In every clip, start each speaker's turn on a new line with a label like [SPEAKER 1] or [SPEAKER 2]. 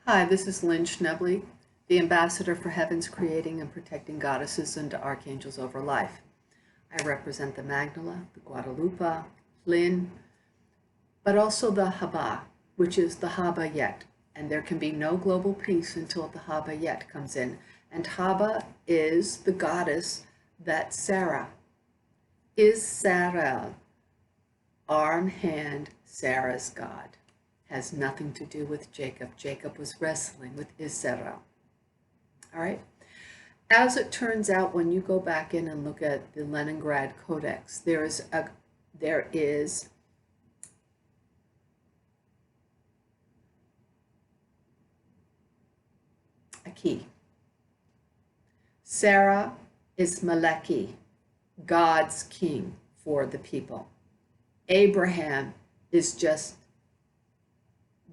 [SPEAKER 1] Hi, this is Lynn Schnebley, the Ambassador for Heaven's Creating and Protecting Goddesses and Archangels over Life. I represent the Magdala, the Guadalupe, Lynn, but also the Haba, which is the Haba Yet. And there can be no global peace until the Haba Yet comes in. And Haba is the goddess that Sarah is Sarah, arm, hand, Sarah's God. Has nothing to do with Jacob. Jacob was wrestling with Israel. All right. As it turns out, when you go back in and look at the Leningrad Codex, there is a key. Sarah is Melekh, God's king for the people. Abraham is just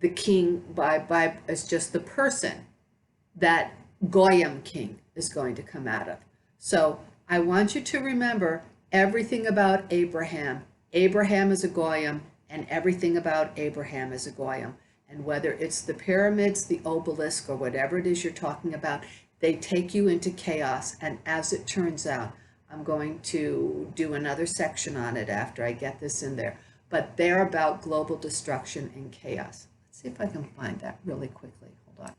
[SPEAKER 1] the king is just the person that Goyim king is going to come out of. So I want you to remember everything about Abraham. Abraham is a Goyim, and everything about Abraham is a Goyim. And whether it's the pyramids, the obelisk, or whatever it is you're talking about, they take you into chaos. And as it turns out, I'm going to do another section on it after I get this in there. But they're about global destruction and chaos. See if I can find that really quickly. Hold on.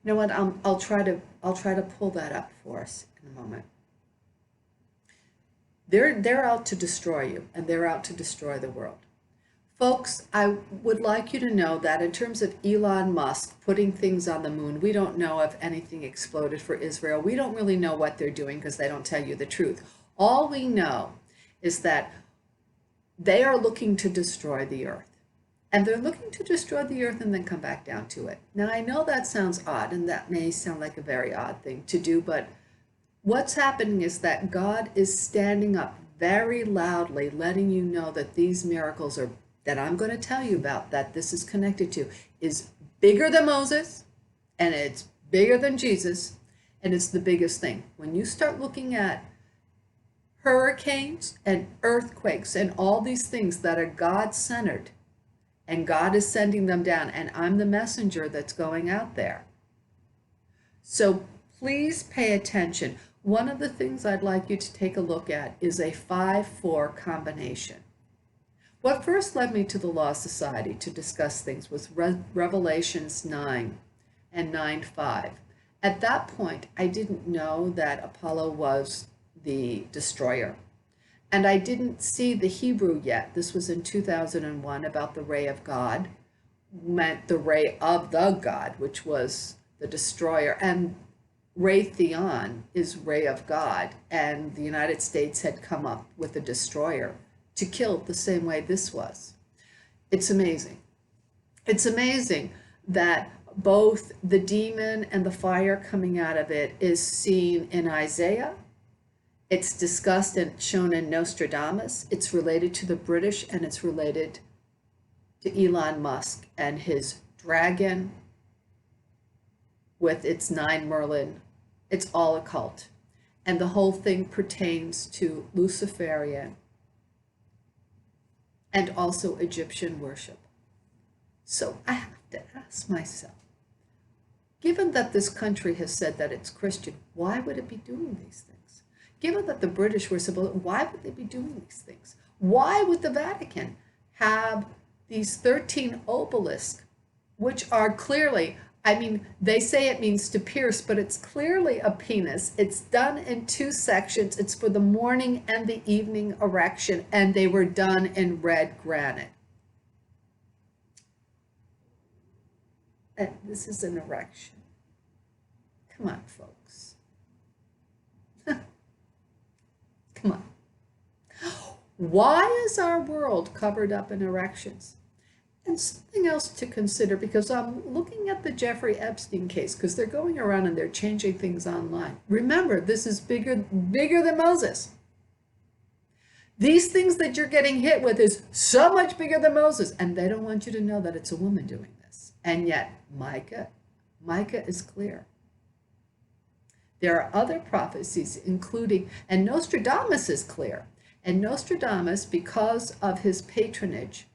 [SPEAKER 1] You know what? I'll try to pull that up for us in a moment. They're out to destroy you, and they're out to destroy the world. Folks, I would like you to know that in terms of Elon Musk putting things on the moon, we don't know if anything exploded for Israel. We don't really know what they're doing because they don't tell you the truth. All we know is that they are looking to destroy the earth. And they're looking to destroy the earth and then come back down to it. Now, I know that sounds odd, and that may sound like a very odd thing to do, but what's happening is that God is standing up very loudly, letting you know that these miracles are, that I'm going to tell you about, that this is connected to, is bigger than Moses, and it's bigger than Jesus, and it's the biggest thing. When you start looking at hurricanes and earthquakes and all these things that are God-centered, and God is sending them down, and I'm the messenger that's going out there. So please pay attention. One of the things I'd like you to take a look at is a 5-4 combination. What first led me to the Law Society to discuss things was Revelations 9 and 9:5. At that point, I didn't know that Apollo was the destroyer. And I didn't see the Hebrew yet. This was in 2001 about the ray of God, meant the ray of the God, which was the destroyer. And Raytheon is ray of God. And the United States had come up with a destroyer to kill the same way this was. It's amazing. It's amazing that both the demon and the fire coming out of it is seen in Isaiah. It's discussed and shown in Nostradamus. It's related to the British, and it's related to Elon Musk and his dragon with its 9 Merlin. It's all occult. And the whole thing pertains to Luciferian and also Egyptian worship. So I have to ask myself, given that this country has said that it's Christian, why would it be doing these things? Given that the British were supposed, why would they be doing these things? Why would the Vatican have these 13 obelisks, which are clearly, I mean, they say it means to pierce, but it's clearly a penis. It's done in 2 sections. It's for the morning and the evening erection, and they were done in red granite. And this is an erection. Come on, folks. Come on. Why is our world covered up in erections? And something else to consider, because I'm looking at the Jeffrey Epstein case, because they're going around and they're changing things online. Remember, this is bigger than Moses. These things that you're getting hit with is so much bigger than Moses, and they don't want you to know that it's a woman doing this. And yet, Micah is clear. There are other prophecies, including, and Nostradamus is clear. And Nostradamus, because of his patronage,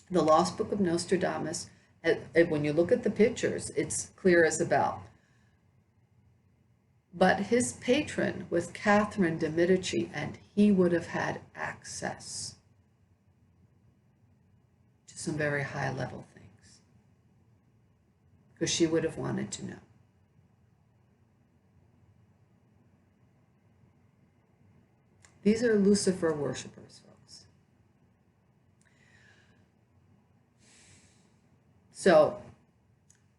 [SPEAKER 1] the Lost Book of Nostradamus When you look at the pictures, it's clear as a bell. But his patron was Catherine de Medici, and he would have had access to some very high level things because she would have wanted to know. These are Lucifer worshipers, folks. So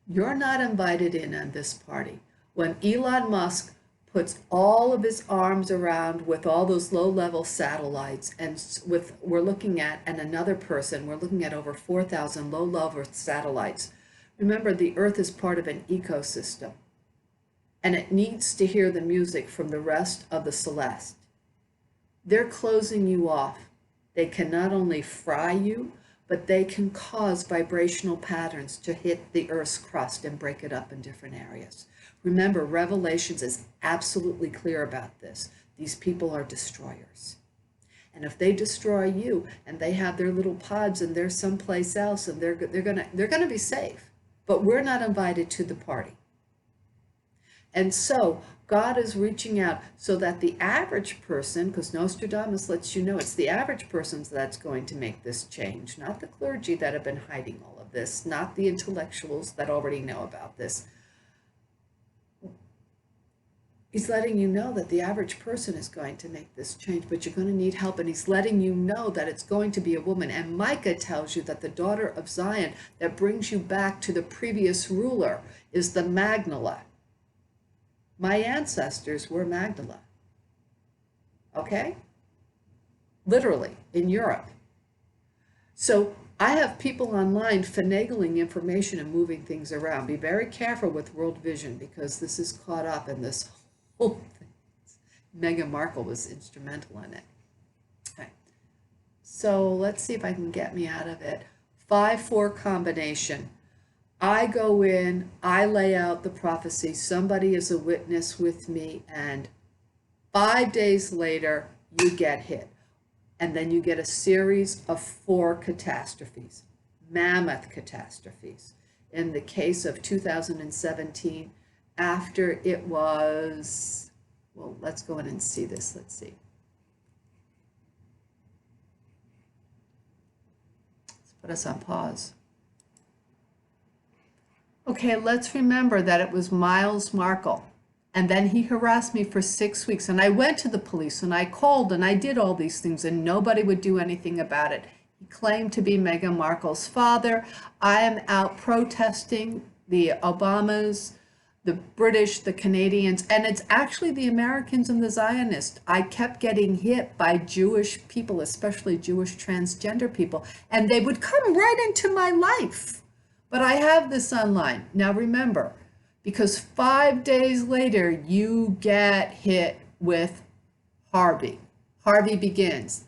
[SPEAKER 1] you're not invited in on this party. When Elon Musk puts all of his arms around with all those low-level satellites, and we're looking at, and another person, we're looking at over 4,000 low-level satellites. Remember, the Earth is part of an ecosystem, and it needs to hear the music from the rest of the celeste. They're closing you off. They can not only fry you, but they can cause vibrational patterns to hit the Earth's crust and break it up in different areas. Remember, Revelations is absolutely clear about this. These people are destroyers. And if they destroy you and they have their little pods and they're someplace else and they're gonna be safe, but we're not invited to the party. And so God is reaching out so that the average person, because Nostradamus lets you know it's the average person that's going to make this change, not the clergy that have been hiding all of this, not the intellectuals that already know about this. He's letting you know that the average person is going to make this change, but you're going to need help. And he's letting you know that it's going to be a woman. And Micah tells you that the daughter of Zion that brings you back to the previous ruler is the Magdala. My ancestors were Magdala. Okay? Literally, in Europe. So I have people online finagling information and moving things around. Be very careful with World Vision because this is caught up in this whole thing. Meghan Markle was instrumental in it. Okay. So let's see if I can get me out of it. 5-4 combination. I go in, I lay out the prophecy, somebody is a witness with me, and 5 days later, you get hit. And then you get a series of 4 catastrophes, mammoth catastrophes. In the case of 2017, after it was, well, let's go in and see this. Let's see. Let's put us on pause. Okay, let's remember that it was Miles Markle. And then he harassed me for 6 weeks. And I went to the police and I called and I did all these things and nobody would do anything about it. He claimed to be Meghan Markle's father. I am out protesting the Obamas, the British, the Canadians, and it's actually the Americans and the Zionists. I kept getting hit by Jewish people, especially Jewish transgender people, and they would come right into my life. But I have this online. Now remember, because 5 days later, you get hit with Harvey. Harvey begins.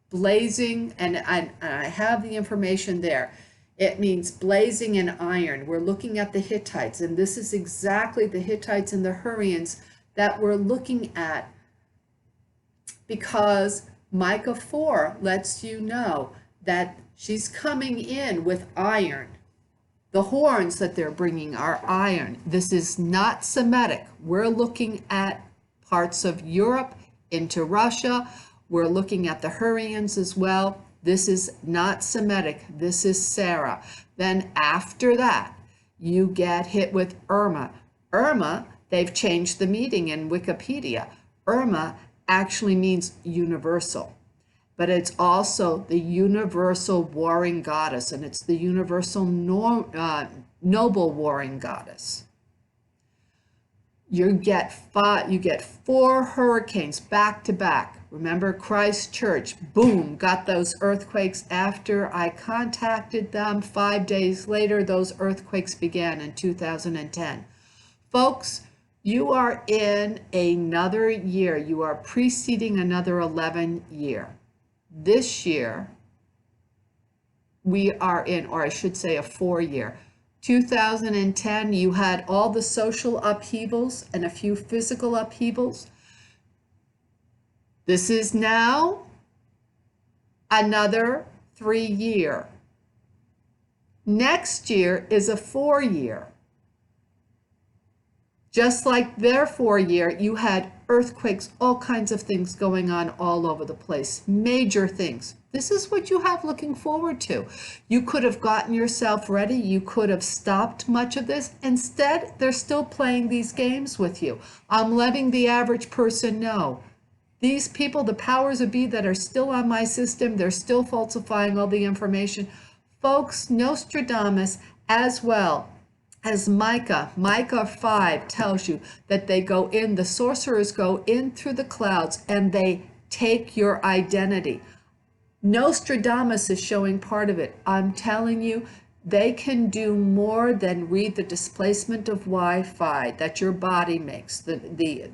[SPEAKER 1] Blazing, and I have the information there. It means blazing in iron. We're looking at the Hittites, and this is exactly the Hittites and the Hurrians that we're looking at because Micah 4 lets you know that she's coming in with iron. The horns that they're bringing are iron. This is not Semitic. We're looking at parts of Europe into Russia. We're looking at the Hurrians as well. This is not Semitic. This is Sarah. Then after that, you get hit with Irma. Irma, they've changed the meaning in Wikipedia. Irma actually means universal. But it's also the universal warring goddess, and it's the universal noble warring goddess. You get 4 hurricanes back to back. Remember Christchurch, boom, got those earthquakes after I contacted them. 5 days later, those earthquakes began in 2010. Folks, you are in another year. You are preceding another 11 year. This year, we are in, or I should say a 4-year. 2010, you had all the social upheavals and a few physical upheavals. This is now another 3-year. Next year is a 4-year. Just like their 4-year, you had earthquakes, all kinds of things going on all over the place, major things. This is what you have looking forward to. You could have gotten yourself ready. You could have stopped much of this. Instead, they're still playing these games with you. I'm letting the average person know. These people, the powers of be that are still on my system, they're still falsifying all the information. Folks, Nostradamus as well as Micah 5 tells you that they go in, the sorcerers go in through the clouds and they take your identity. Nostradamus is showing part of it. I'm telling you, they can do more than read the displacement of Wi-Fi that your body makes. The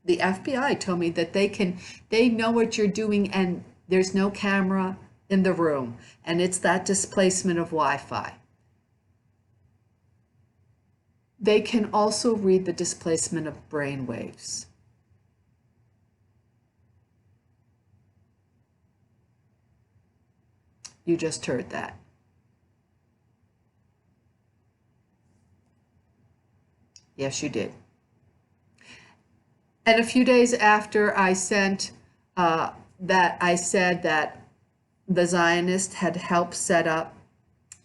[SPEAKER 1] FBI told me that they know what you're doing and there's no camera in the room, and it's that displacement of Wi-Fi. They can also read the displacement of brain waves. You just heard that. Yes, you did. And a few days after I sent that, I said that the Zionist had helped set up,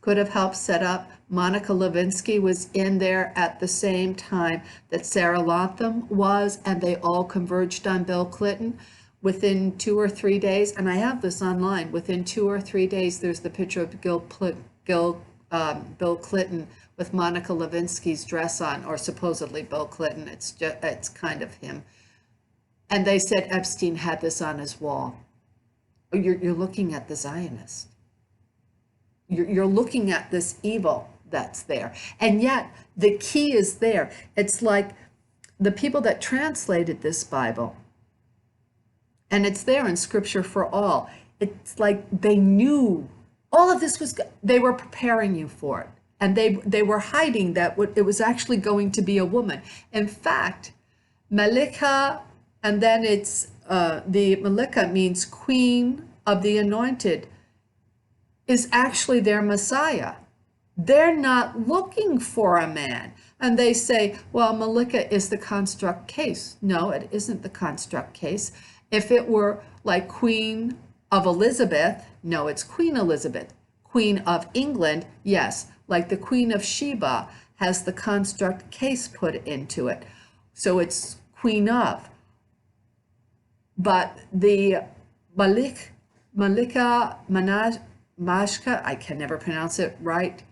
[SPEAKER 1] could have helped set up. Monica Lewinsky was in there at the same time that Sarah Latham was, and they all converged on Bill Clinton within 2 or 3 days. And I have this online. Within 2 or 3 days, there's the picture of Bill Clinton with Monica Lewinsky's dress on, or supposedly Bill Clinton. It's kind of him. And they said Epstein had this on his wall. You're looking at the Zionist. You're looking at this evil that's there. And yet the key is there. It's like the people that translated this Bible, and it's there in Scripture for All. It's like they knew all of this was, they were preparing you for it. And they were hiding that it was actually going to be a woman. In fact, Melekh, and then it's the Melekh means queen of the anointed, is actually their Messiah. They're not looking for a man. And they say, well, Melekh is the construct case. No, it isn't the construct case. If it were like Queen of Elizabeth, no, it's Queen Elizabeth. Queen of England, yes, like the Queen of Sheba has the construct case put into it. So it's Queen of. But the Melekh Mashiach, I can never pronounce it right.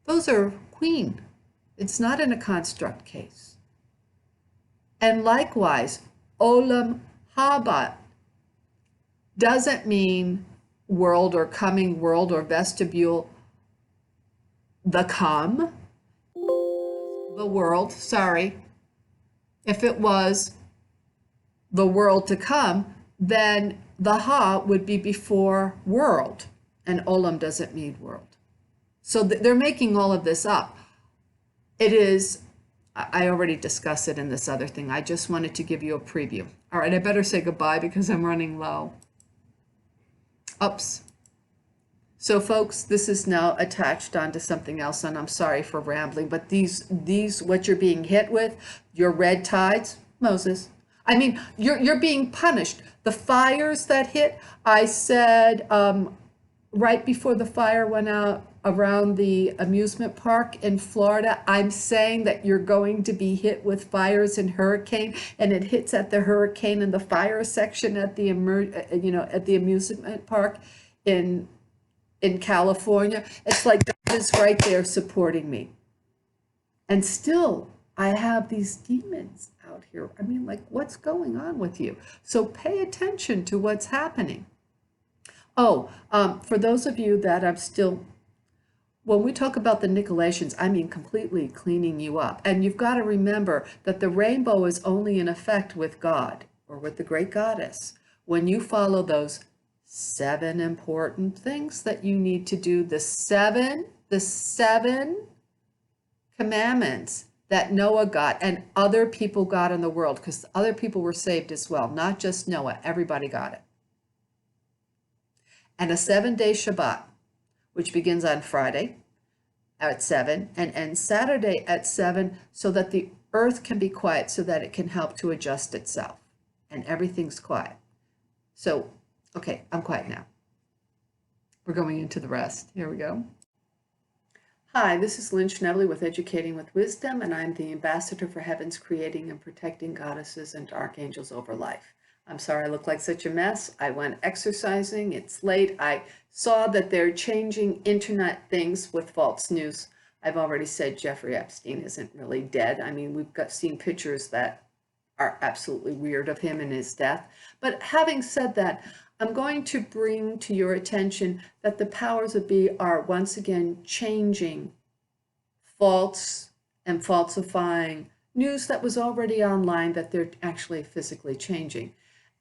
[SPEAKER 1] Those are queen. It's not in a construct case. And likewise, Olam Haba doesn't mean world or coming world or vestibule, the come, the world, sorry. If it was the world to come, then the ha would be before world, and olam doesn't mean world. So they're making all of this up. It is, I already discussed it in this other thing. I just wanted to give you a preview. All right, I better say goodbye because I'm running low. Oops. So folks, this is now attached onto something else, and I'm sorry for rambling, but these what you're being hit with, your red tides, Moses. I mean, you're being punished. The fires that hit, I said right before the fire went out around the amusement park in Florida, I'm saying that you're going to be hit with fires and hurricane, and it hits at the hurricane and the fire section at the at the amusement park in California. It's like God is right there supporting me. And still, I have these demons out here. I mean, like, what's going on with you? So pay attention to what's happening. Oh, for those of you that I'm still, when we talk about the Nicolaitans, I mean completely cleaning you up. And you've got to remember that the rainbow is only in effect with God or with the great goddess when you follow those 7 important things that you need to do, the seven commandments that Noah got and other people got in the world, because other people were saved as well, not just Noah, everybody got it. And a 7-day Shabbat, which begins on Friday at 7 and ends Saturday at 7, so that the earth can be quiet, so that it can help to adjust itself. And everything's quiet. So, okay, I'm quiet now. We're going into the rest. Here we go. Hi, this is Lynn Schnebley with Educating with Wisdom, and I'm the ambassador for Heaven's creating and protecting goddesses and archangels over life. I'm sorry I look like such a mess. I went exercising. It's late. I saw that they're changing internet things with false news. I've already said Jeffrey Epstein isn't really dead. I mean, we've seen pictures that are absolutely weird of him and his death. But having said that, I'm going to bring to your attention that the powers that be are once again changing false and falsifying news that was already online, that they're actually physically changing.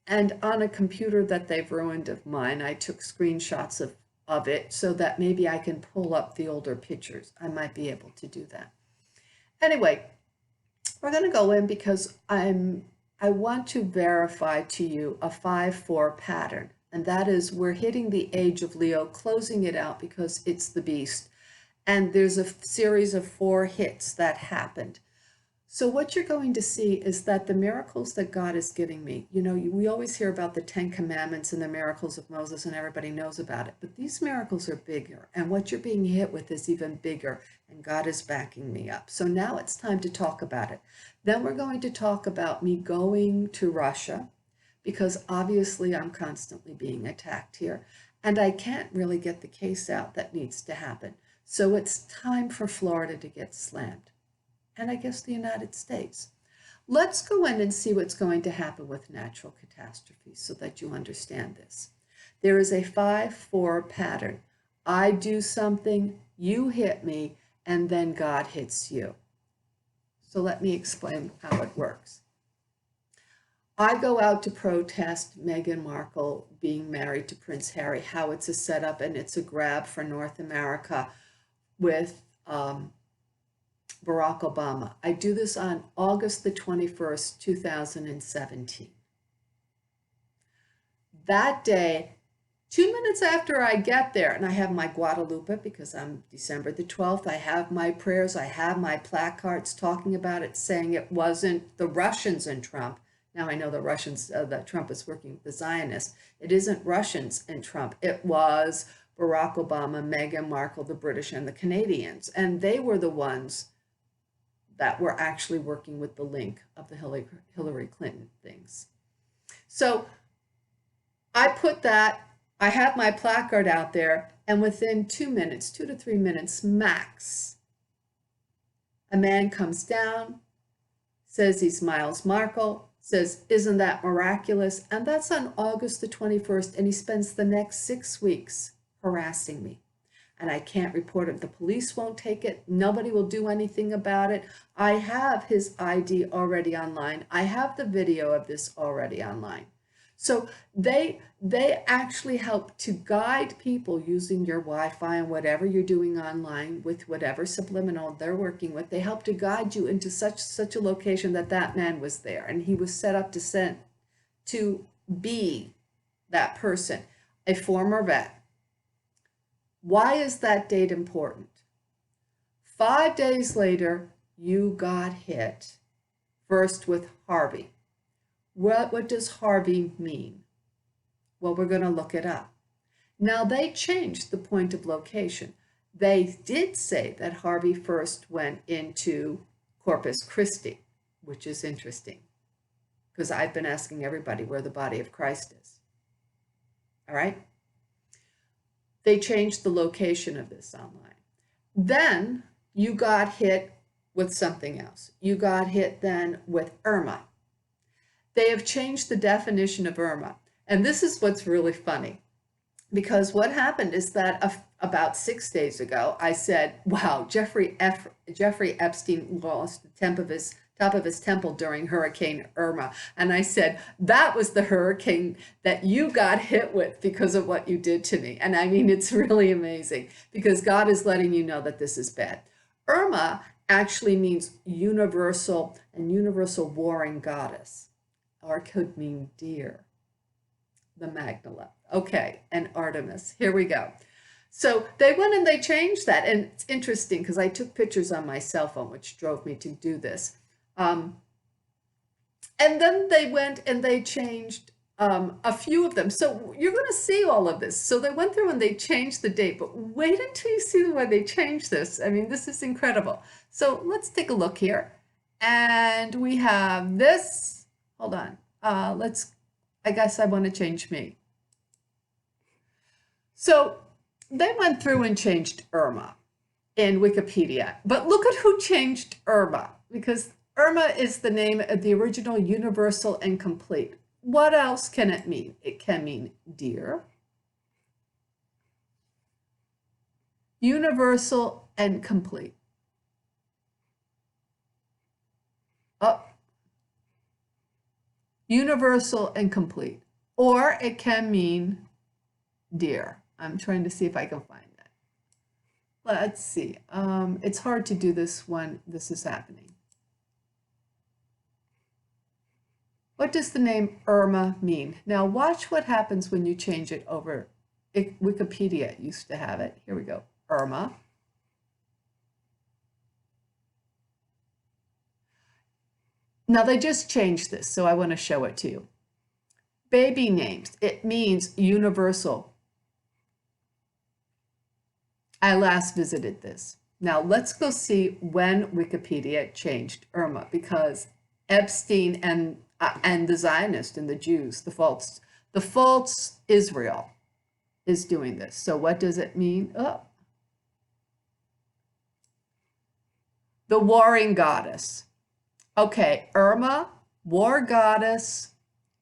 [SPEAKER 1] And on a computer that they've ruined of mine, I took screenshots of it so that maybe I can pull up the older pictures. I might be able to do that. Anyway, we're going to go in because I want to verify to you a 5-4 pattern, and that is we're hitting the age of Leo, closing it out because it's the beast, and there's a series of 4 hits that happened. So what you're going to see is that the miracles that God is giving me, you know, we always hear about the 10 commandments and the miracles of Moses, and everybody knows about it, but these miracles are bigger, and what you're being hit with is even bigger, and God is backing me up. So now it's time to talk about it. Then we're going to talk about me going to Russia, because obviously I'm constantly being attacked here, and I can't really get the case out that needs to happen. So it's time for Florida to get slammed. And I guess the United States. Let's go in and see what's going to happen with natural catastrophes so that you understand this. There is a 5-4 pattern. I do something, you hit me, and then God hits you. So let me explain how it works. I go out to protest Meghan Markle being married to Prince Harry, how it's a setup and it's a grab for North America with Barack Obama. I do this on August the 21st, 2017. That day, 2 minutes after I get there, and I have my Guadalupe because I'm December the 12th, I have my prayers, I have my placards talking about it, saying it wasn't the Russians and Trump. Now I know the Russians, that Trump is working with the Zionists. It isn't Russians and Trump. It was Barack Obama, Meghan Markle, the British, and the Canadians. And they were the ones that were actually working with the link of the Hillary Clinton things. So I put that, I have my placard out there, and within 2 minutes, 2 to 3 minutes max, a man comes down, says he's Miles Markle, says, isn't that miraculous? And that's on August the 21st, and he spends the next 6 weeks harassing me. And I can't report it. The police won't take it. Nobody will do anything about it. I have his ID already online. I have the video of this already online. So they actually help to guide people using your Wi-Fi and whatever you're doing online with whatever subliminal they're working with. They help to guide you into such a location that man was there, and he was set up to be that person, a former vet. Why is that date important? 5 days later, you got hit, first with Harvey. What does Harvey mean? Well, we're going to look it up. Now, they changed the point of location. They did say that Harvey first went into Corpus Christi, which is interesting, because I've been asking everybody where the body of Christ is. All right? They changed the location of this online. Then you got hit with something else. You got hit then with Irma. They have changed the definition of Irma. And this is what's really funny, because what happened is that about 6 days ago, I said, wow, Jeffery Epstein lost the top of his temple during Hurricane Irma. And I said, that was the hurricane that you got hit with because of what you did to me. And I mean, it's really amazing because God is letting you know that this is bad. Irma actually means universal and universal warring goddess, or it could mean deer, the Magdala. Okay, and Artemis. Here we go. So they went and they changed that. And it's interesting because I took pictures on my cell phone, which drove me to do this. And then they went and they changed a few of them. So you're going to see all of this. So they went through and they changed the date, but wait until you see the way they changed this. I mean, this is incredible. So let's take a look here. And we have this. Hold on. I guess I want to change me. So they went through and changed Irma in Wikipedia. But look at who changed Irma, because Irma is the name of the original universal and complete. What else can it mean? It can mean dear, universal and complete. Oh, universal and complete. Or it can mean dear. I'm trying to see if I can find that. Let's see. It's hard to do this when this is happening. What does the name Irma mean? Now watch what happens when you change it over. Wikipedia used to have it. Here we go. Irma. Now they just changed this, so I want to show it to you. Baby names. It means universal. I last visited this. Now let's go see when Wikipedia changed Irma, because Epstein and the Zionists and the Jews, the false Israel is doing this. So what does it mean? Oh. The warring goddess. Okay, Irma, war goddess,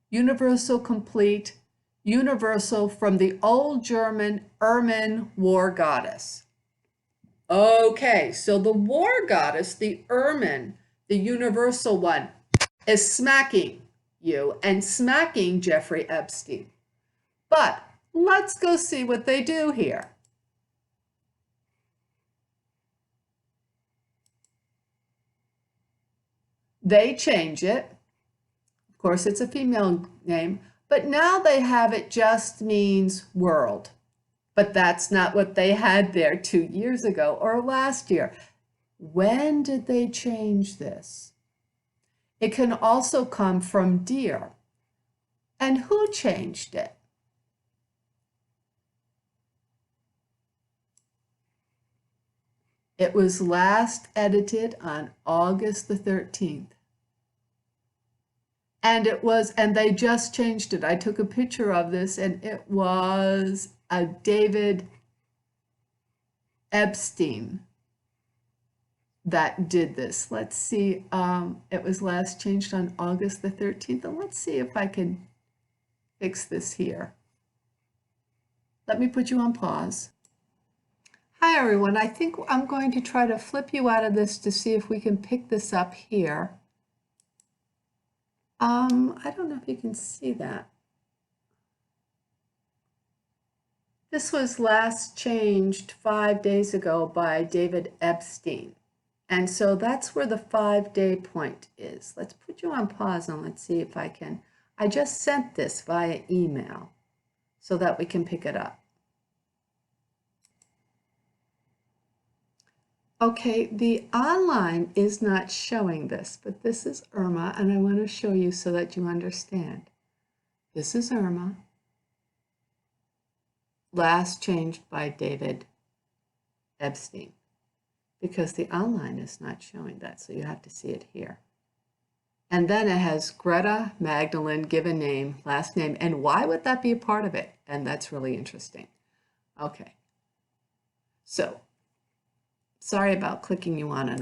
[SPEAKER 1] universal complete, universal from the old German Ermin, war goddess. Okay, so the war goddess, the Ermin, the universal one, is smacking you and smacking Jeffrey Epstein. But let's go see what they do here. They change it. Of course, it's a female name, but now they have it just means world. But that's not what they had there 2 years ago or last year. When did they change this? It can also come from dear. And who changed it? It was last edited on August the 13th. And they just changed it. I took a picture of this, and it was a David Epstein that did this. Let's see, it was last changed on August the 13th. And let's see if I can fix this here. Let me put you on pause. Hi everyone, I think I'm going to try to flip you out of this to see if we can pick this up here. I don't know if you can see that. This was last changed 5 days ago by David Epstein. And so that's where the 5-day point is. Let's put you on pause and let's see if I can. I just sent this via email so that we can pick it up. Okay, the online is not showing this, but this is Irma, and I want to show you so that you understand. This is Irma, last changed by David Epstein, because the online is not showing that, so you have to see it here. And then it has Greta Magdalene, given name, last name, and why would that be a part of it? And that's really interesting. Okay, so sorry about clicking you on it.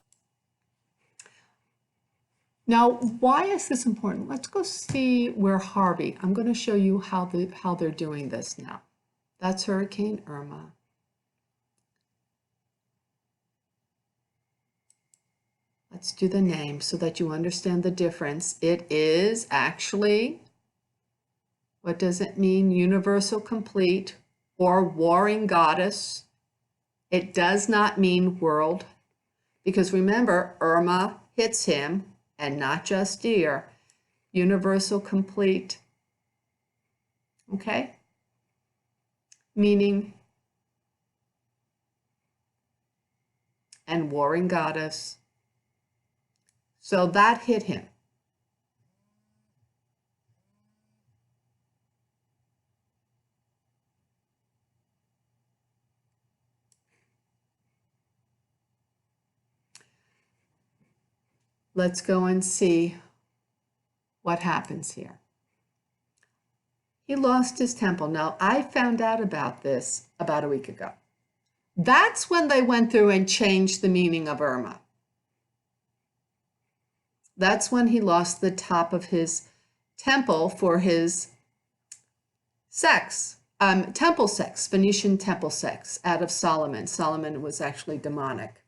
[SPEAKER 1] Now, why is this important? Let's go see where Harvey. I'm going to show you how they're doing this now. That's Hurricane Irma. Let's do the name so that you understand the difference. It is actually, what does it mean? Universal complete or warring goddess. It does not mean world, because remember, Irma hits him, and not just dear. Universal complete, okay? Meaning and warring goddess. So that hit him. Let's go and see what happens here. He lost his temple. Now, I found out about this about a week ago. That's when they went through and changed the meaning of Irma. That's when he lost the top of his temple for his sex, temple sex, Phoenician temple sex out of Solomon. Solomon was actually demonic.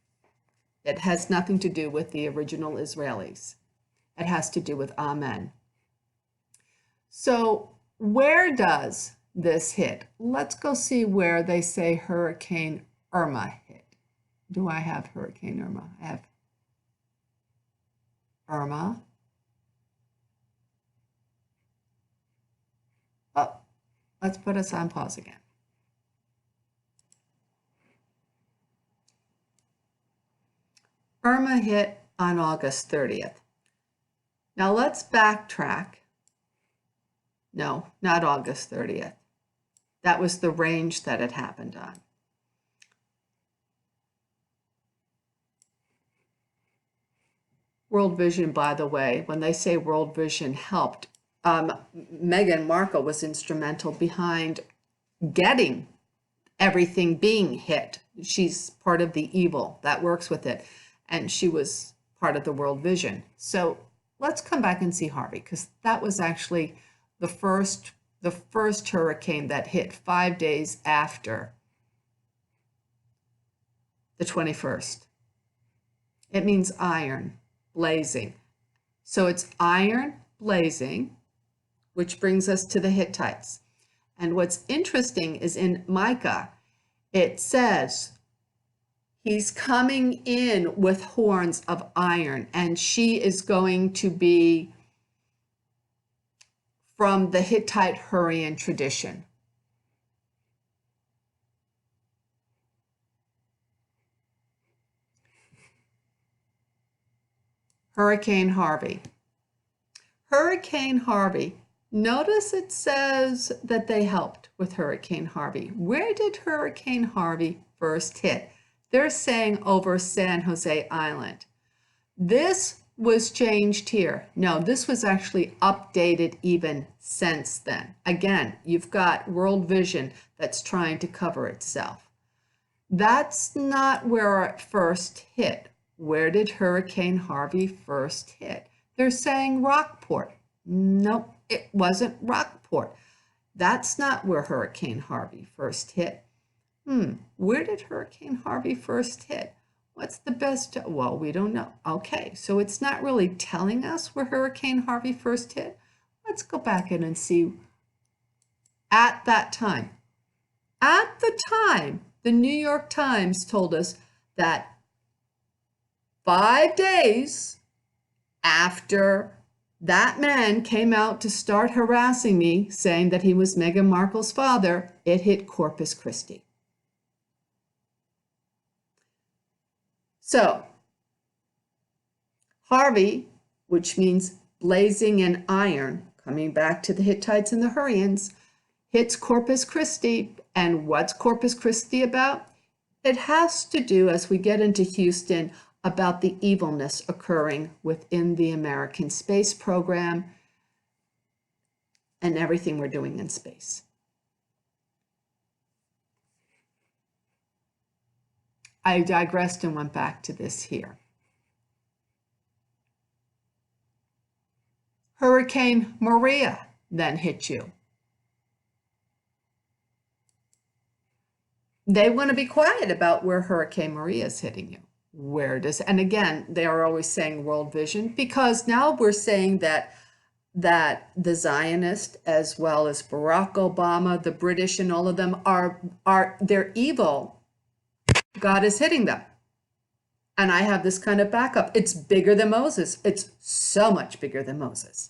[SPEAKER 1] It has nothing to do with the original Israelis. It has to do with Amen. So where does this hit? Let's go see where they say Hurricane Irma hit. Do I have Hurricane Irma? I have Irma. Oh, let's put us on pause again. Irma hit on August 30th. Now let's backtrack. No, not August 30th. That was the range that it happened on. World Vision, by the way, when they say World Vision helped, Meghan Markle was instrumental behind getting everything being hit. She's part of the evil that works with it. And she was part of the World Vision. So let's come back and see Harvey, because that was actually the first hurricane that hit 5 days after the 21st. It means iron, blazing. So it's iron, blazing, which brings us to the Hittites. And what's interesting is in Micah, it says, he's coming in with horns of iron, and she is going to be from the Hittite Hurrian tradition. Hurricane Harvey. Hurricane Harvey. Notice it says that they helped with Hurricane Harvey. Where did Hurricane Harvey first hit? They're saying over San Jose Island. This was changed here. No, this was actually updated even since then. Again, you've got World Vision that's trying to cover itself. That's not where it first hit. Where did Hurricane Harvey first hit? They're saying Rockport. Nope, it wasn't Rockport. That's not where Hurricane Harvey first hit. Where did Hurricane Harvey first hit? What's the best? Well, we don't know. Okay, so it's not really telling us where Hurricane Harvey first hit. Let's go back in and see at that time. At the time, the New York Times told us that 5 days after that man came out to start harassing me, saying that he was Meghan Markle's father, it hit Corpus Christi. So, Harvey, which means blazing in iron, coming back to the Hittites and the Hurrians, hits Corpus Christi. And what's Corpus Christi about? It has to do, as we get into Houston, about the evilness occurring within the American space program and everything we're doing in space. I digressed and went back to this here. Hurricane Maria then hit you. They want to be quiet about where Hurricane Maria is hitting you. Where does, and again, they are always saying World Vision, because now we're saying that the Zionists, as well as Barack Obama, the British, and all of them they're evil. God is hitting them. And I have this kind of backup. It's bigger than Moses. It's so much bigger than Moses.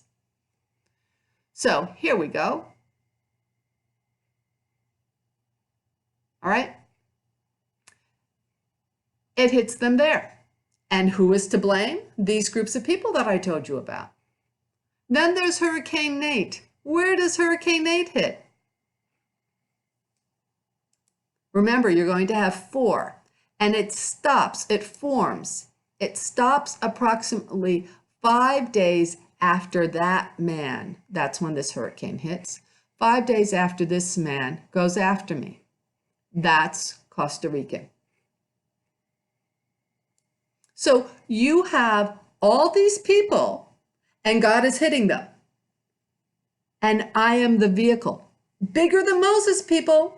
[SPEAKER 1] So here we go. All right. it hits them there. And who is to blame? These groups of people that I told you about. Then there's Hurricane Nate. Where does Hurricane Nate hit? Remember, you're going to have 4, and it stops, it forms. It stops approximately 5 days after that man. That's when this hurricane hits. 5 days after this man goes after me. That's Costa Rican. So you have all these people, and God is hitting them. And I am the vehicle. Bigger than Moses, people.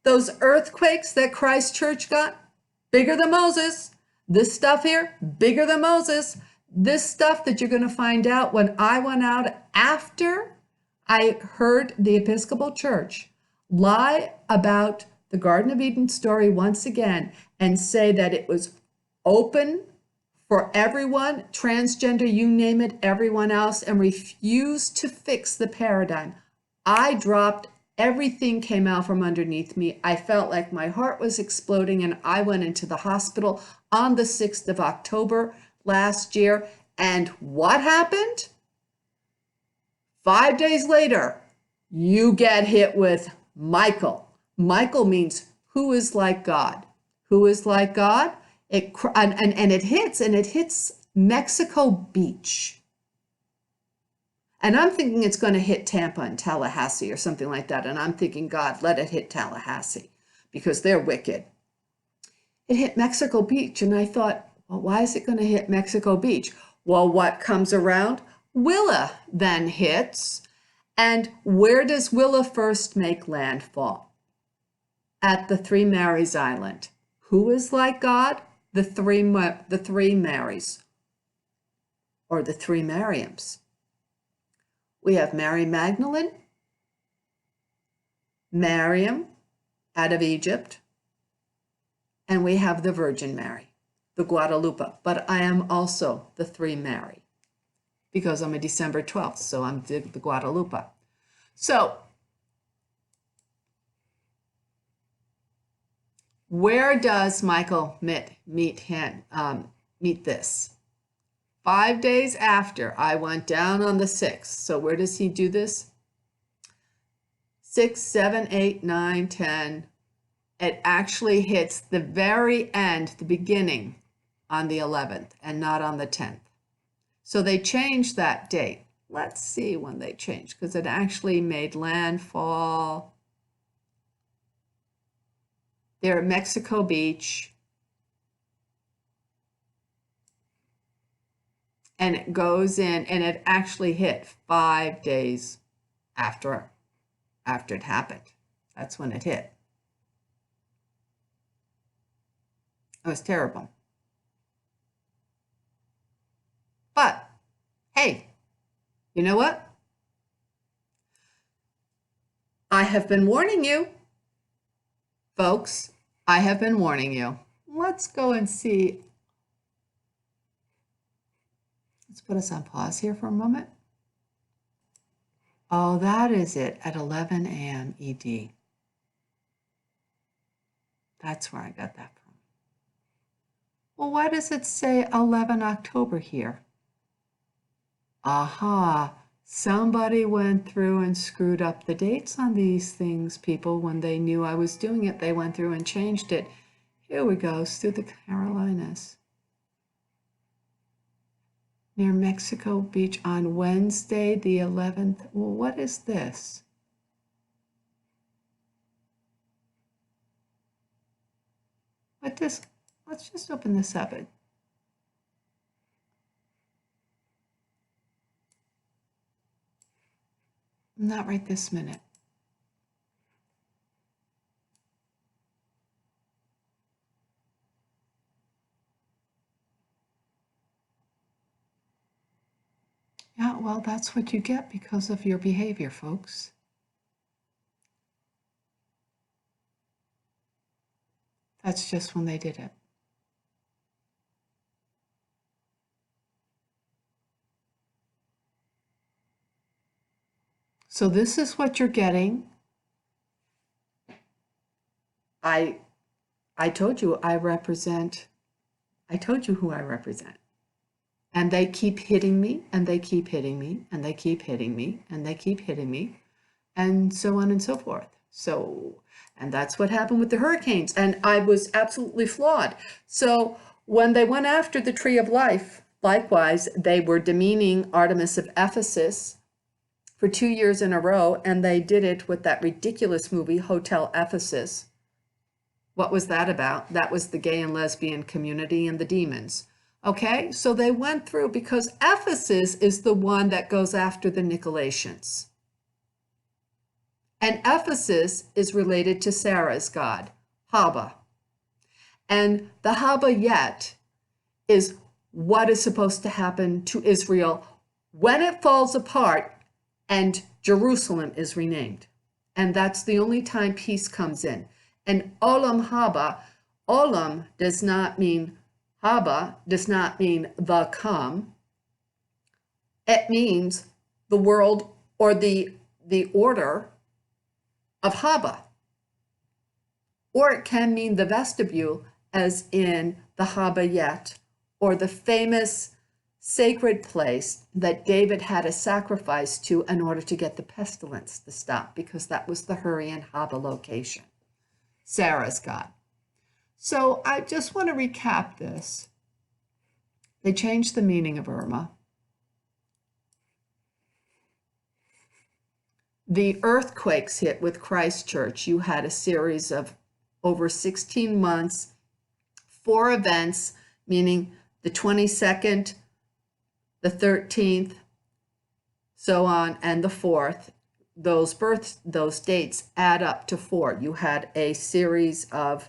[SPEAKER 1] Those earthquakes that Christ Church got, bigger than Moses. This stuff here, bigger than Moses. This stuff that you're going to find out when I went out after I heard the Episcopal Church lie about the Garden of Eden story once again and say that it was open for everyone, transgender, you name it, everyone else, and refused to fix the paradigm. I dropped. Everything came out from underneath me. I felt like my heart was exploding, and I went into the hospital on the 6th of October last year. And what happened? 5 days later, you get hit with Michael. Michael means who is like God. Who is like God? It hits Mexico Beach. And I'm thinking it's going to hit Tampa and Tallahassee or something like that. And I'm thinking, God, let it hit Tallahassee because they're wicked. It hit Mexico Beach. And I thought, well, why is it going to hit Mexico Beach? Well, what comes around? Willa then hits. And where does Willa first make landfall? At the Three Marys Island. Who is like God? The three Marys, or the three Mariams. We have Mary Magdalene, Miriam out of Egypt, and we have the Virgin Mary, the Guadalupe. But I am also the three Mary because I'm a December 12th, so I'm the Guadalupe. So where does Michael meet this? 5 days after I went down on the 6th. So where does he do this? 6, 7, 8, 9, 10. It actually hits the very end, the beginning, on the 11th and not on the 10th. So they changed that date. Let's see when they changed, because it actually made landfall there at Mexico Beach. And it goes in, and it actually hit 5 days after it happened. That's when it hit. It was terrible. But, hey, you know what? I have been warning you, folks. I have been warning you. Let's go and see. Let's put us on pause here for a moment. Oh, that is it at 11 a.m. ED. That's where I got that from. Well, why does it say 11 October here? Aha, somebody went through and screwed up the dates on these things, people. When they knew I was doing it, they went through and changed it. Here we go, through the Carolinas. Near Mexico Beach on Wednesday, the 11th. Well, what is this? Let's just open this up. Not right this minute. Yeah, well, that's what you get because of your behavior, folks. That's just when they did it. So this is what you're getting. I told you I represent I told you who I represent. And they keep hitting me, and they keep hitting me, and they keep hitting me, and they keep hitting me, and so on and so forth. So, and that's what happened with the hurricanes. And I was absolutely flawed. So when they went after the Tree of Life, likewise, they were demeaning Artemis of Ephesus for 2 years in a row, and they did it with that ridiculous movie, Hotel Ephesus. What was that about? That was the gay and lesbian community and the demons. Okay, so they went through, because Ephesus is the one that goes after the Nicolaitans. And Ephesus is related to Sarah's god, Haba. And the Haba yet is what is supposed to happen to Israel when it falls apart and Jerusalem is renamed. And that's the only time peace comes in. And Olam Haba, Olam does not mean, Haba does not mean the come. It means the world, or the order of Haba. Or it can mean the vestibule, as in the Habayet, or the famous sacred place that David had a sacrifice to in order to get the pestilence to stop, because that was the Huri and Haba location, Sarah's god. So I just want to recap this. They changed the meaning of Irma. The earthquakes hit with Christchurch. You had a series of over 16 months, 4 events, meaning the 22nd, the 13th, so on, and the 4th. Those dates add up to 4. You had a series of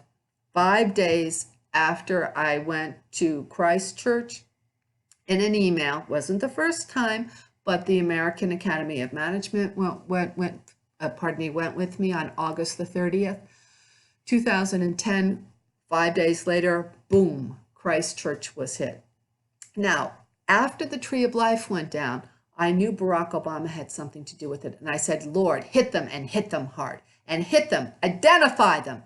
[SPEAKER 1] 5 days after I went to Christchurch in an email. Wasn't the first time, but the American Academy of Management went with me on August the 30th, 2010. 5 days later, boom, Christchurch was hit. Now, after the Tree of Life went down, I knew Barack Obama had something to do with it. And I said, Lord, hit them and hit them hard, and hit them, identify them.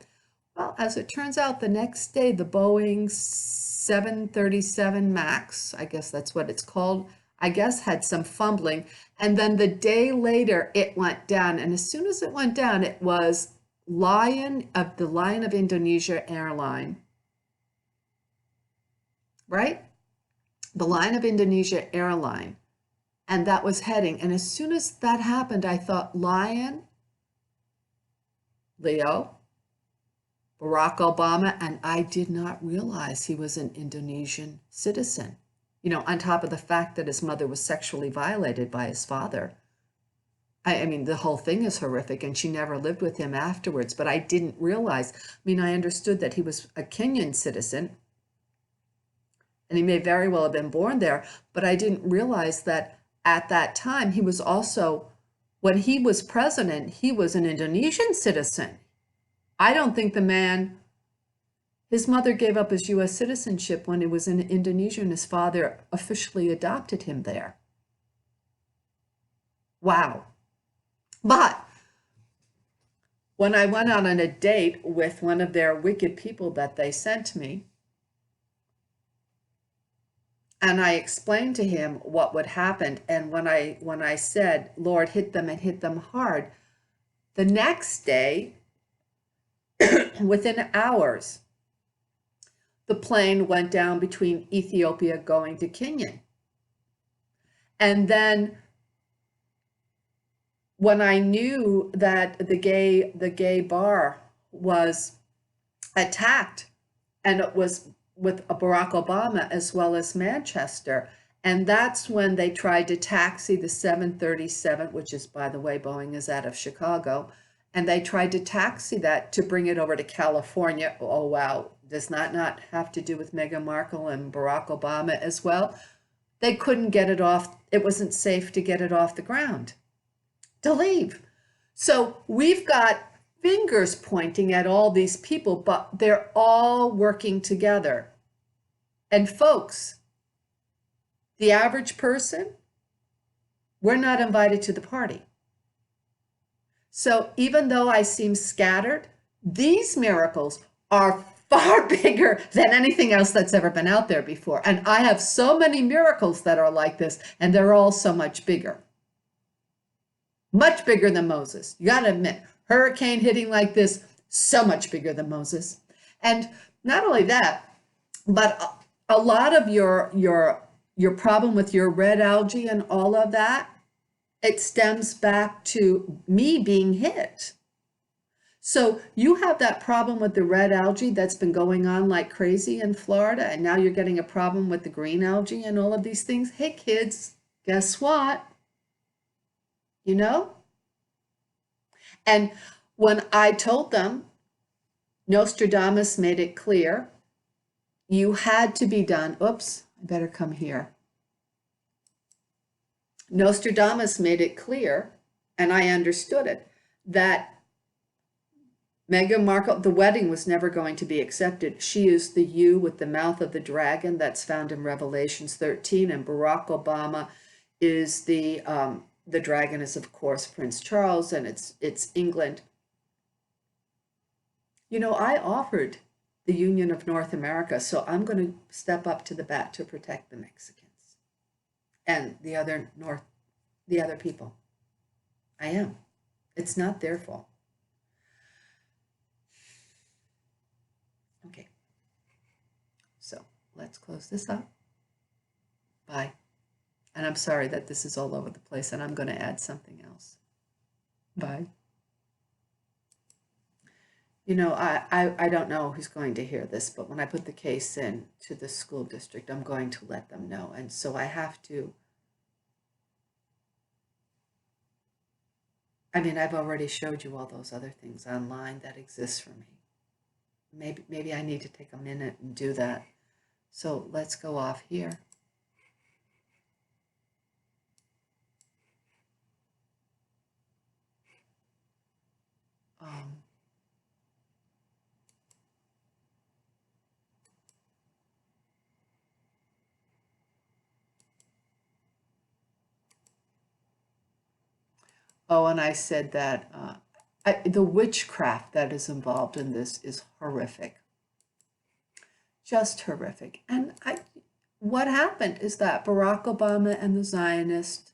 [SPEAKER 1] Well, as it turns out, the next day, the Boeing 737 MAX, I guess that's what it's called, I guess had some fumbling. And then the day later, it went down. And as soon as it went down, it was the Lion of Indonesia airline, right? The Lion of Indonesia airline. And that was heading. And as soon as that happened, I thought, Lion, Leo, Barack Obama, and I did not realize he was an Indonesian citizen. You know, on top of the fact that his mother was sexually violated by his father. I mean, the whole thing is horrific, and she never lived with him afterwards, but I didn't realize. I mean, I understood that he was a Kenyan citizen, and he may very well have been born there, but I didn't realize that at that time, he was also, when he was president, he was an Indonesian citizen. I don't think the man, his mother gave up his U.S. citizenship when he was in Indonesia, and his father officially adopted him there. Wow. But when I went out on a date with one of their wicked people that they sent me, and I explained to him what would happen, and when I said, Lord, hit them and hit them hard, the next day, within hours, the plane went down between Ethiopia going to Kenya. And then when I knew that the gay bar was attacked, and it was with Barack Obama as well as Manchester, and that's when they tried to taxi the 737, which is, by the way, Boeing is out of Chicago, and they tried to taxi that to bring it over to California. Oh, wow. Does that not have to do with Meghan Markle and Barack Obama as well? They couldn't get it off. It wasn't safe to get it off the ground, to leave. So we've got fingers pointing at all these people, but they're all working together. And folks, the average person, we're not invited to the party. So even though I seem scattered, these miracles are far bigger than anything else that's ever been out there before. And I have so many miracles that are like this, and they're all so much bigger. Much bigger than Moses. You got to admit, hurricane hitting like this, so much bigger than Moses. And not only that, but a lot of your problem with your red algae and all of that, it stems back to me being hit. So you have that problem with the red algae that's been going on like crazy in Florida, and now you're getting a problem with the green algae and all of these things. Hey kids, guess what? You know? And when I told them, Nostradamus made it clear, you had to be done. Oops, I better come here. Nostradamus made it clear, and I understood it, that Meghan Markle, the wedding was never going to be accepted. She is the ewe with the mouth of the dragon that's found in Revelations 13, and Barack Obama is the dragon is, of course, Prince Charles, and it's England. You know, I offered the Union of North America, so I'm going to step up to the bat to protect the Mexicans and the other people. I am. It's not their fault. Okay. So let's close this up. Bye. And I'm sorry that this is all over the place, and I'm going to add something else. Bye. You know, I don't know who's going to hear this, but when I put the case in to the school district, I'm going to let them know. And so I have to, I mean, I've already showed you all those other things online that exist for me. Maybe I need to take a minute and do that. So let's go off here. Oh, and I said that the witchcraft that is involved in this is horrific. Just horrific. And what happened is that Barack Obama and the Zionists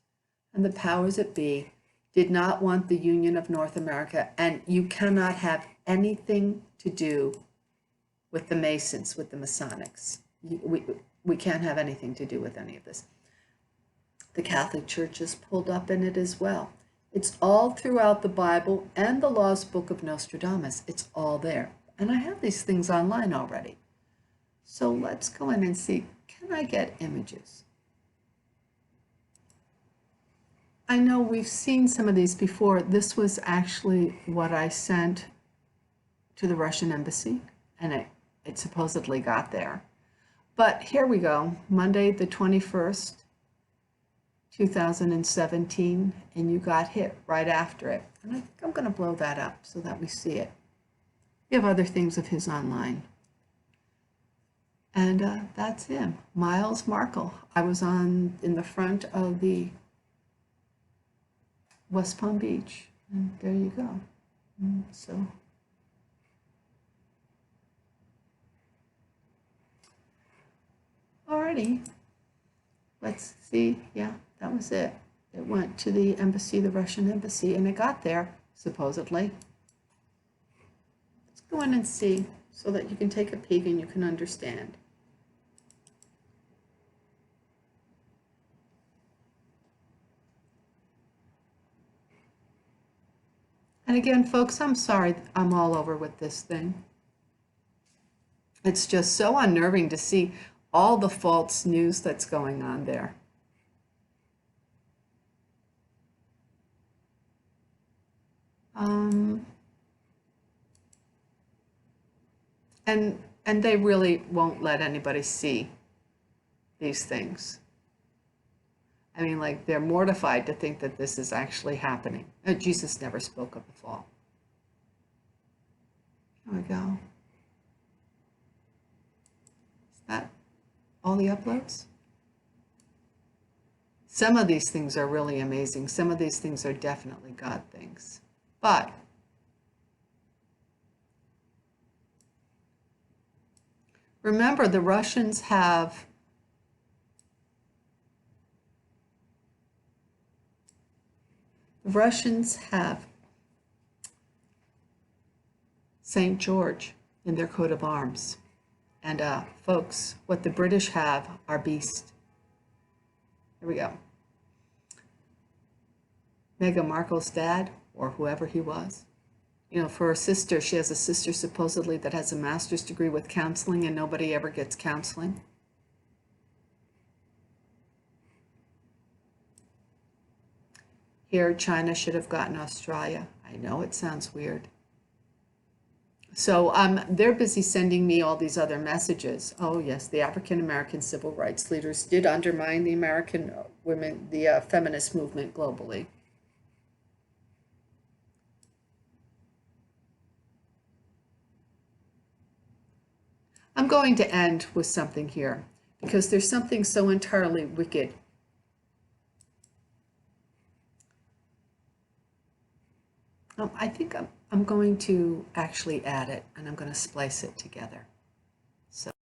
[SPEAKER 1] and the powers that be did not want the Union of North America, and you cannot have anything to do with the Masons, with the Masonics. We can't have anything to do with any of this. The Catholic Church is pulled up in it as well. It's all throughout the Bible and the Lost Book of Nostradamus. It's all there. And I have these things online already. So let's go in and see, can I get images? I know we've seen some of these before. This was actually what I sent to the Russian embassy, and it supposedly got there. But here we go, Monday the 21st, 2017, and you got hit right after it. And I think I'm going to blow that up so that we see it. We have other things of his online. And that's him, Miles Markle. I was in the front of the West Palm Beach, and there you go. So, alrighty, let's see. Yeah, that was it. It went to the embassy, the Russian embassy, and it got there, supposedly. Let's go in and see so that you can take a peek and you can understand. And again, folks, I'm sorry I'm all over with this thing. It's just so unnerving to see all the false news that's going on there. And they really won't let anybody see these things. I mean, like, they're mortified to think that this is actually happening. Jesus never spoke of the fall. Here we go. Is that all the uploads? Some of these things are really amazing. Some of these things are definitely God things. But Remember, the Russians have St. George in their coat of arms. And folks, what the British have are beasts. Here we go. Meghan Markle's dad, or whoever he was. You know, for her sister, she has a sister supposedly that has a master's degree with counseling, and nobody ever gets counseling. Here, China should have gotten Australia. I know it sounds weird. So they're busy sending me all these other messages. Oh yes, the African American civil rights leaders did undermine the American women, the feminist movement globally. I'm going to end with something here because there's something so entirely wicked. I think I'm going to actually add it, and I'm going to splice it together. So